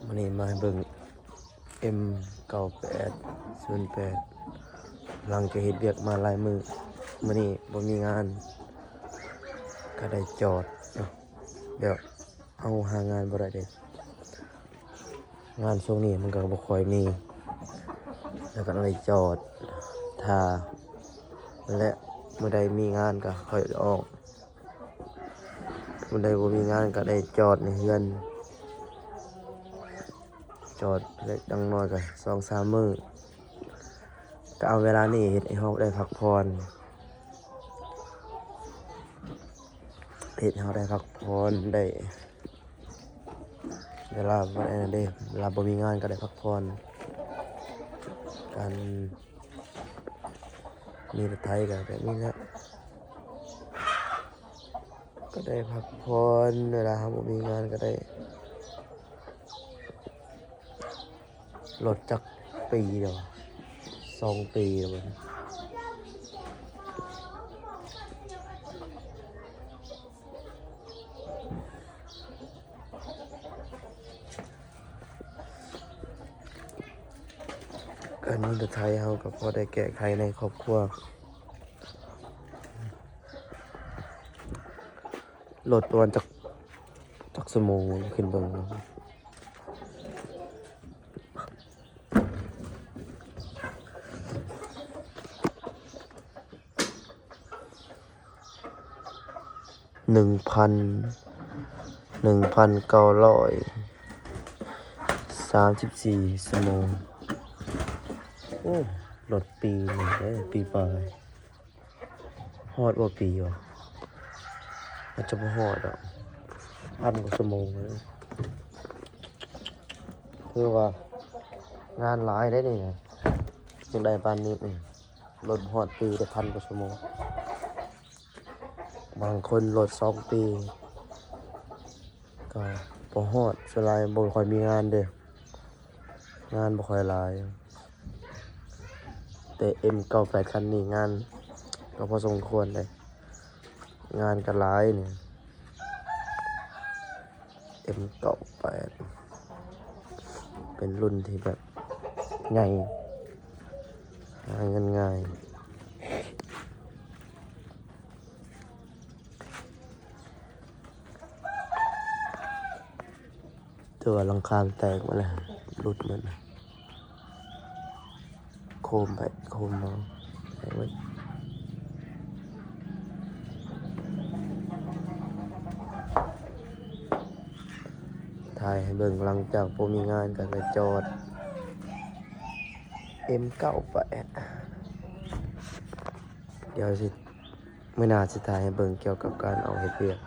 วันนี้มาเบิ่ง M9808หลังจากเฮ็ดเวียกมาหลายมื้อมื้อนี้บ่มีงานก็ได้จอดเนาะเดี๋ยวเอาหางานบ่ได้เด้งานช่วงนี้มันก็บ่ค่อยมีแล้วก็เลยจอดท่าและเมื่อใดมีงานก็ค่อยออกเมื่อใดบ่มีงานก็ได้จอดในเฮือนจอดเล็กดังน้อยก็2-3 มื้อก็เอาเวลานี้เฮ็ดให้เฮาได้พักผ่อนได้เวลาบ่ได้นั่นเด้เวลาบ่มีงานก็ได้พักผ่อนการมีรถไถก็แบบนี้แหละก็ได้พักผ่อนเวลาเฮาบ่มีงานก็ได้รถจักปีเดียว2 ปีแล้วมันการมีรถไถเฮาก็พอได้แก้ไขในครอบครัวรถประมาณจักชั่วโมงขึ้นเบิ่ง1,934 ชั่วโมงโอ้รถปีหนึ่งได้ปีปลายฮอดว่าปีวะอาจจะบ่ฮอดอ่ะ1,000 กว่าชั่วโมงเลยคือว่างานหลายได้นี่นะยังได้ปานนี้รถฮอดปีได้1,000 กว่าชั่วโมงบางคนรถ2 ปีก็บ่ฮอดส่วนหลายบ่ค่อยมีงานเด้งานบ่ค่อยหลายแต่ M98 คันนี้งานก็พอสมควรเลยงานก็หลายนี่ M98 เป็นรุ่นที่แบบใหญ่หาเงินง่ายตัวหลังคาแตกมาแล้วหลุดมันโคมไปโคมมาไอ้เว้ยถ่ายให้เบิ่งหลังจากบ่มีงานก็เลยจอด M98 เดี๋ยวสิมื้อหน้าสิถ่ายให้เบิ่งเกี่ยวกับการเอาเฮ็ดเวียก